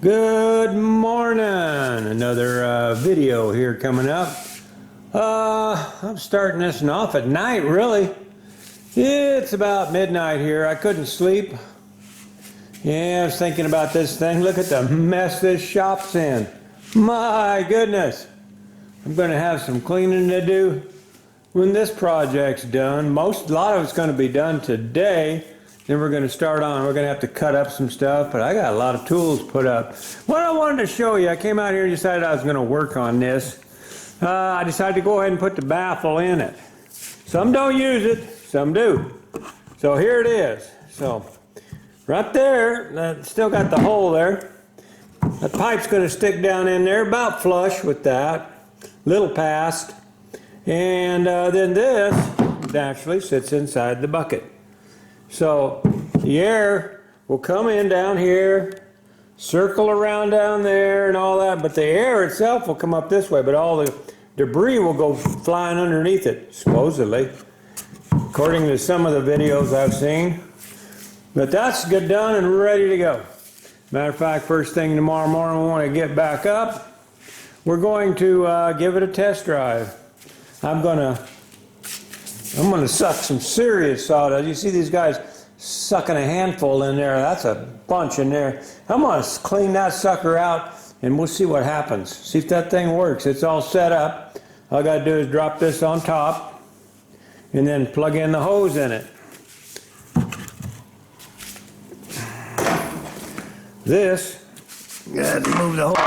Good morning. Another video here coming up. I'm starting this one off at night, really. It's about midnight here. I couldn't sleep. Yeah, I was thinking about this thing. Look at the mess this shop's in. My goodness. I'm going to have some cleaning to do when this project's done. A lot of it's going to be done today. Then we're going to start on. We're going to have to cut up some stuff, but I got a lot of tools put up. What I wanted to show you, I came out here and decided I was going to work on this. I decided to go ahead and put the baffle in it. Some don't use it, some do. So here it is. So right there, that still got the hole there. The pipe's going to stick down in there, about flush with that, little past. And then this naturally sits inside the bucket. So the air will come in down here, circle around down there and all that, but the air itself will come up this way, but all the debris will go flying underneath it, supposedly, according to some of the videos I've seen. But that's good, done and ready to go. Matter of fact, first thing tomorrow morning we want to get back up. We're going to give it a test drive. I'm gonna suck some serious sawdust. You see these guys sucking a handful in there. That's a bunch in there. I'm gonna clean that sucker out and we'll see what happens. See if that thing works. It's all set up. All I gotta do is drop this on top and then plug in the hose in it. This, got to move the hose.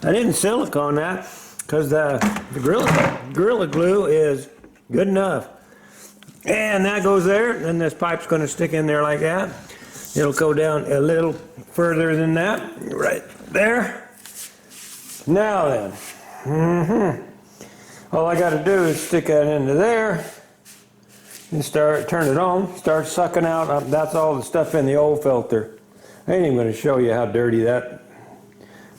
I didn't silicone that because the Gorilla Glue is good enough. And that goes there, and this pipe's going to stick in there like that. It'll go down a little further than that, right there. Now then, all I got to do is stick that into there and turn it on, start sucking out. That's all the stuff in the old filter. I ain't even going to show you how dirty that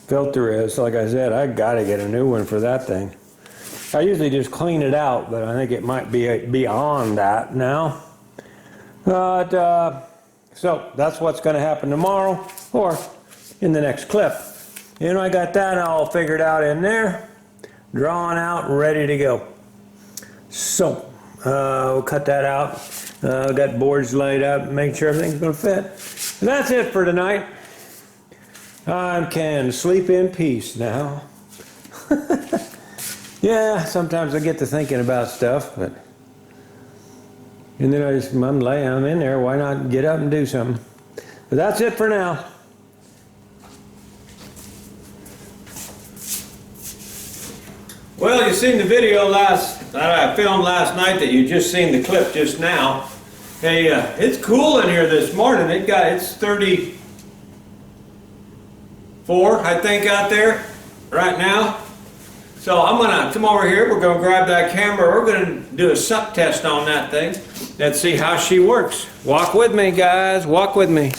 filter is. Like I said, I got to get a new one for that thing. I usually just clean it out, but I think it might be beyond that now. But, so that's what's going to happen tomorrow or in the next clip. And I got that all figured out in there, drawn out, ready to go. So, we'll cut that out. Got boards laid up, make sure everything's going to fit. And that's it for tonight. I can sleep in peace now. Yeah, sometimes I get to thinking about stuff, and then I'm in there, why not get up and do something? But that's it for now. Well, you seen the video that I filmed last night that you just seen the clip just now. Hey, it's cool in here this morning. It's 34, I think, out there right now. So I'm gonna come over here, we're gonna grab that camera, we're gonna do a suck test on that thing and see how she works. Walk with me, guys, walk with me.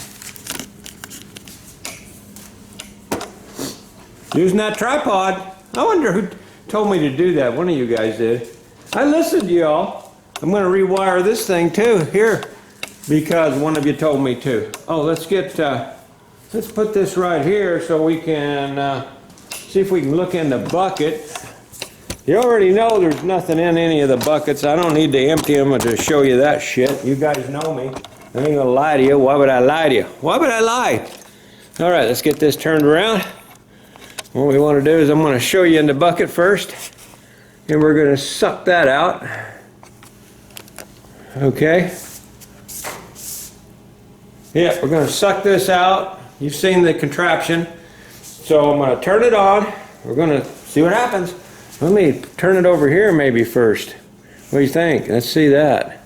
Using that tripod. I wonder who told me to do that. One of you guys did. I listened to y'all. I'm gonna rewire this thing too, here, because one of you told me to. Oh, let's put this right here so we can see if we can look in the bucket. You already know there's nothing in any of the buckets. I don't need to empty them to show you that shit. You guys know me. I ain't gonna lie to you. Why would I lie to you? Why would I lie? All right, let's get this turned around. What we want to do is I'm going to show you in the bucket first, and we're going to suck that out. Okay. Yeah, we're going to suck this out. You've seen the contraption. So I'm going to turn it on. We're going to see what happens. Let me turn it over here maybe first. What do you think? Let's see that.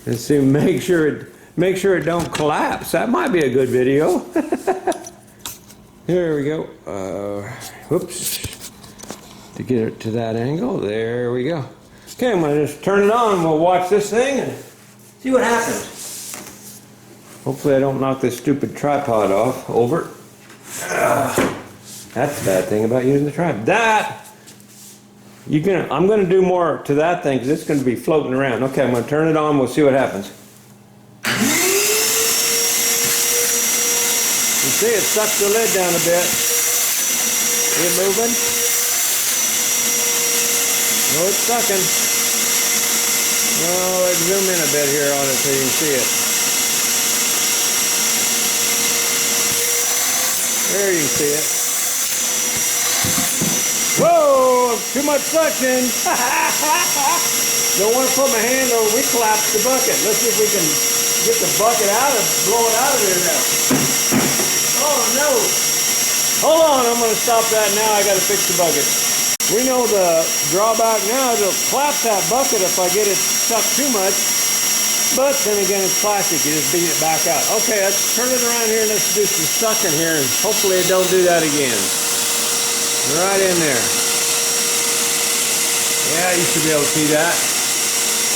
Let's see, make sure it don't collapse. That might be a good video. There we go. Whoops. To get it to that angle. There we go. Okay, I'm going to just turn it on and we'll watch this thing and see what happens. Hopefully I don't knock this stupid tripod off over. That's the bad thing about using the tripod. I'm going to do more to that thing because it's going to be floating around. Okay, I'm going to turn it on. We'll see what happens. You See, it sucks the lid down a bit. See it moving? No, it's sucking. No, let's zoom in a bit here on it so you can see it. There you can see it. Whoa, too much suction. Don't want to put my hand over, we collapsed the bucket. Let's see if we can get the bucket out and blow it out of there now. Oh no. Hold on, I'm going to stop that now. I got to fix the bucket. We know the drawback now is it'll collapse that bucket if I get it stuck too much. But then again, it's plastic. You just beat it back out. Okay, let's turn it around here and let's do some sucking here. And hopefully it don't do that again. Right in there. Yeah, you should be able to see that.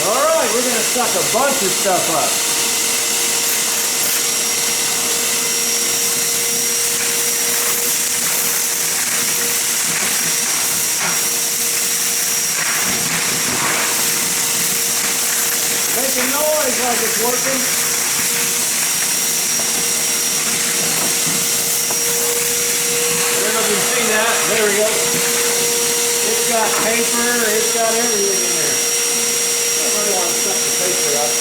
All right, we're going to suck a bunch of stuff up. Making noise like it's working. I don't know if you can see that. There we go. It's got paper, it's got everything in there. I really want to suck the paper up.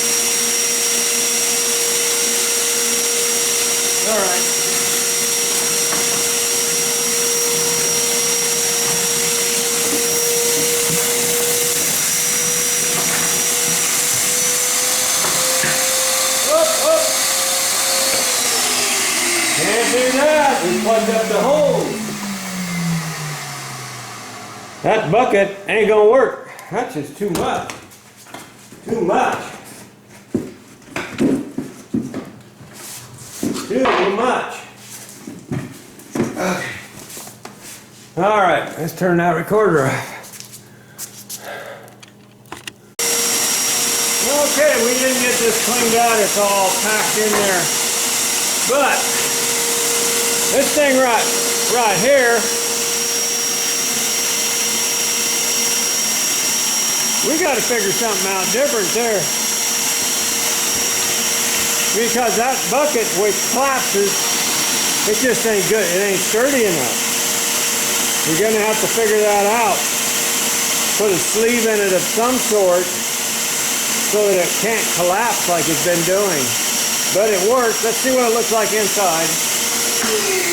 All right. Can't do that. We plugged up the hose. That bucket ain't gonna work. That's just too much. Too much. Too much. Okay. All right, let's turn that recorder off. Okay, we didn't get this cleaned out. It's all packed in there. But this thing right here, we got to figure something out different there. Because that bucket, which collapses, it just ain't good. It ain't sturdy enough. You're going to have to figure that out. Put a sleeve in it of some sort so that it can't collapse like it's been doing. But it works. Let's see what it looks like inside.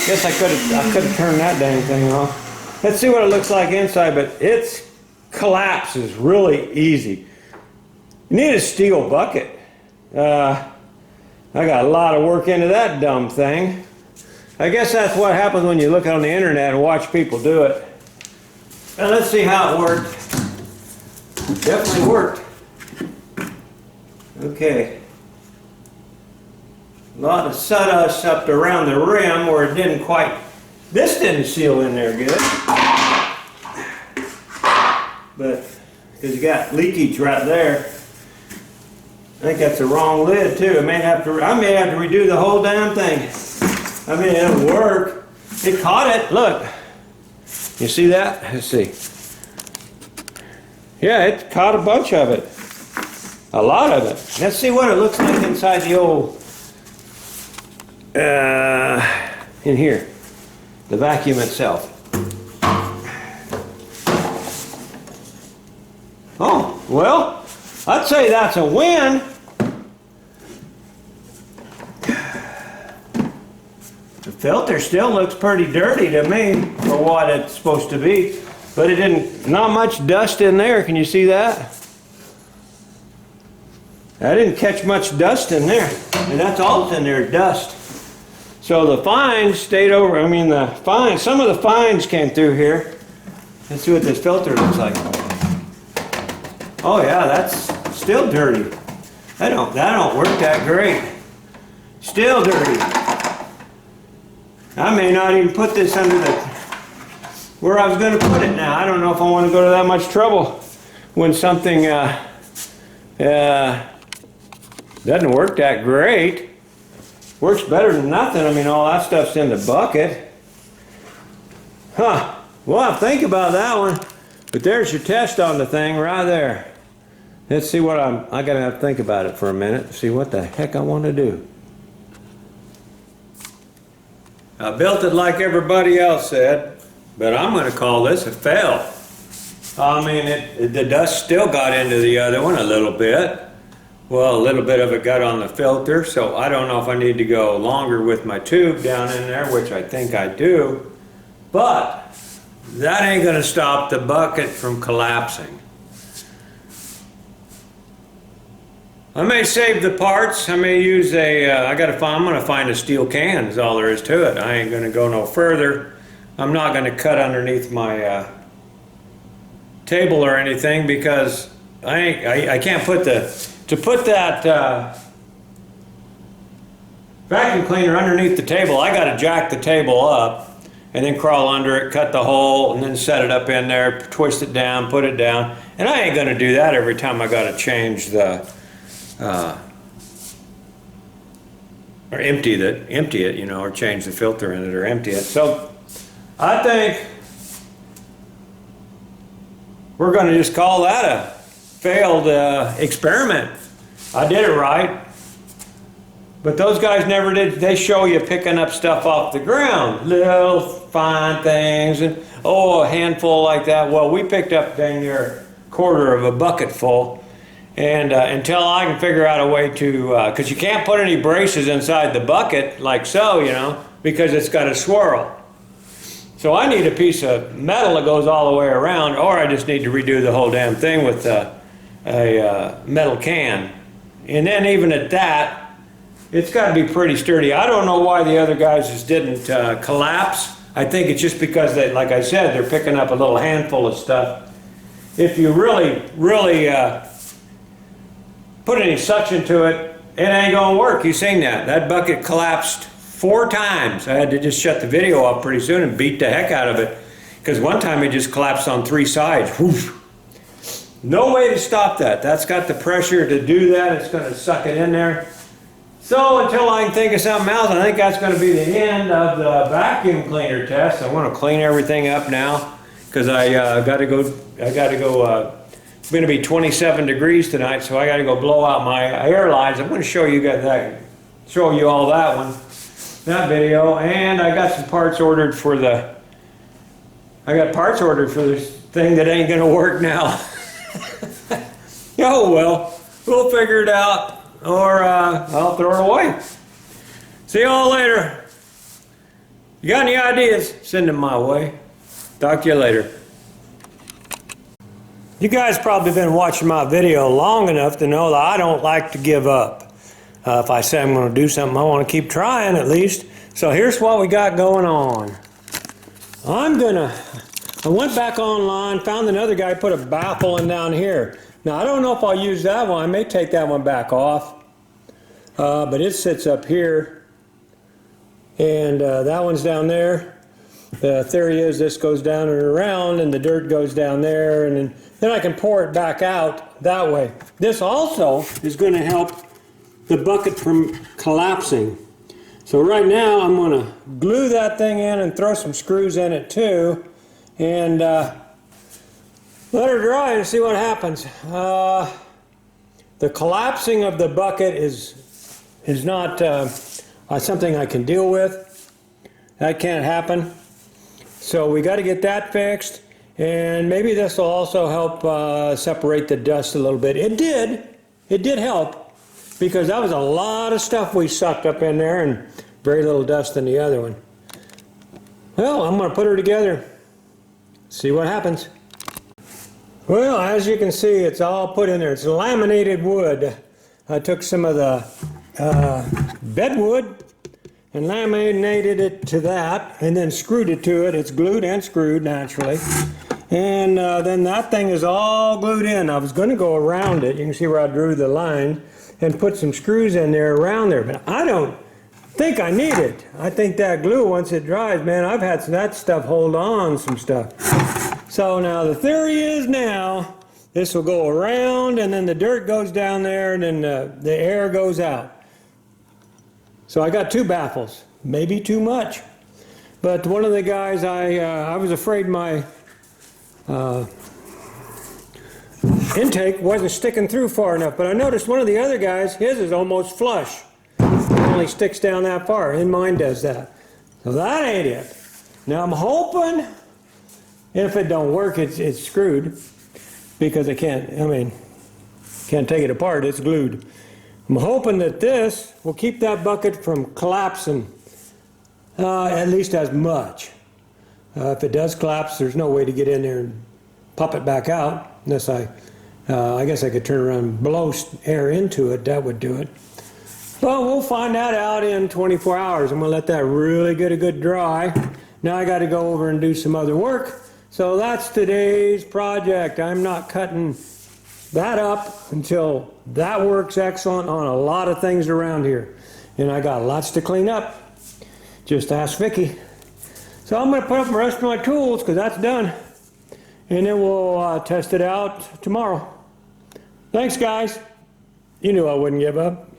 Guess I could have turned that dang thing off. Let's see what it looks like inside, but it collapses really easy. You need a steel bucket. I got a lot of work into that dumb thing. I guess that's what happens when you look on the internet and watch people do it. Now let's see how it worked. Definitely worked. Okay. A lot of sawdust up around the rim where it didn't quite, this didn't seal in there good. But, because you got leakage right there. I think that's the wrong lid too. I may have to redo the whole damn thing. I mean, it'll work. It caught it, look. You see that? Let's see. Yeah, it caught a bunch of it. A lot of it. Let's see what it looks like inside the old, in here, the vacuum itself. Oh, well, I'd say that's a win. The filter still looks pretty dirty to me for what it's supposed to be, but it didn't, not much dust in there. Can you see that? I didn't catch much dust in there, and that's all that's in there, dust. So the fines stayed over, I mean the fines, some of the fines came through here. Let's see what this filter looks like. Oh yeah, that's still dirty. That don't work that great. Still dirty. I may not even put this under the, where I was going to put it now. I don't know if I want to go to that much trouble when something doesn't work that great. Works better than nothing. I mean, all that stuff's in the bucket. Huh. Well, think about that one. But there's your test on the thing right there. Let's see what I gotta have to think about it for a minute to see what the heck I want to do. I built it like everybody else said, but I'm going to call this a fail. I mean, the dust still got into the other one a little bit. Well, a little bit of it got on the filter, so I don't know if I need to go longer with my tube down in there, which I think I do. But that ain't going to stop the bucket from collapsing. I may save the parts. I may use I'm going to find a steel can is all there is to it. I ain't going to go no further. I'm not going to cut underneath my table or anything because I can't put to put that vacuum cleaner underneath the table. I got to jack the table up and then crawl under it, cut the hole, and then set it up in there, twist it down, put it down. And I ain't going to do that every time I got to change the or empty it, you know, or change the filter in it or empty it. So I think we're going to just call that a failed experiment. I did it right, but those guys never did. They show you picking up stuff off the ground, little fine things, and a handful like that. Well, we picked up dang near a quarter of a bucket full. And until I can figure out a way to, because you can't put any braces inside the bucket like so, you know, because it's got a swirl. So I need a piece of metal that goes all the way around, or I just need to redo the whole damn thing with a metal can. And then even at that, it's got to be pretty sturdy. I don't know why the other guys just didn't collapse. I think it's just because they, like I said, they're picking up a little handful of stuff. If you really put any suction to it, it ain't gonna work. You seen that. That bucket collapsed 4 times. I had to just shut the video off pretty soon and beat the heck out of it. Because one time it just collapsed on 3 sides. Woof. No way to stop that. That's got the pressure to do that. It's gonna suck it in there. So until I can think of something else, I think that's gonna be the end of the vacuum cleaner test. I wanna clean everything up now because I gotta go, it's going to be 27 degrees tonight, so I got to go blow out my air lines. I'm going to show you all that video, and I got some parts ordered for this thing that ain't going to work now. Oh well, we'll figure it out, or I'll throw it away. See y'all later. You got any ideas? Send them my way. Talk to you later. You guys probably been watching my video long enough to know that I don't like to give up. If I say I'm going to do something, I want to keep trying at least. So here's what we got going on. I went back online, found another guy, put a baffle in down here. Now I don't know if I'll use that one. I may take that one back off. But it sits up here. And that one's down there. The theory is this goes down and around and the dirt goes down there, and then I can pour it back out that way. This also is going to help the bucket from collapsing. So right now I'm going to glue that thing in and throw some screws in it too, and let her dry and see what happens. The collapsing of the bucket is not something I can deal with. That can't happen. So we got to get that fixed, and maybe this will also help separate the dust a little bit. It did help, because that was a lot of stuff we sucked up in there and very little dust in the other one. Well, I'm going to put her together, see what happens. Well, as you can see, it's all put in there. It's laminated wood. I took some of the bedwood and laminated it to that, and then screwed it to it. It's glued and screwed naturally. And then that thing is all glued in. I was going to go around it. You can see where I drew the line and put some screws in there around there, but I don't think I need it. I think that glue, once it dries, man, I've had that stuff hold on some stuff. So now the theory is now this will go around, and then the dirt goes down there, and then the air goes out. So I got 2 baffles, maybe too much. But one of the guys, I was afraid my intake wasn't sticking through far enough, but I noticed one of the other guys, his is almost flush. It only sticks down that far, and mine does that. So that ain't it. Now I'm hoping if it don't work, it's screwed because I can't take it apart, it's glued. I'm hoping that this will keep that bucket from collapsing at least as much. If it does collapse, there's no way to get in there and pop it back out unless I guess I could turn around and blow air into it. That would do it. Well, we'll find that out in 24 hours. I'm going to let that really get a good dry. Now I got to go over and do some other work. So that's today's project. I'm not cutting that up until that works excellent on a lot of things around here. And I got lots to clean up. Just ask Vicki. So I'm going to put up the rest of my tools because that's done. And then we'll test it out tomorrow. Thanks, guys. You knew I wouldn't give up.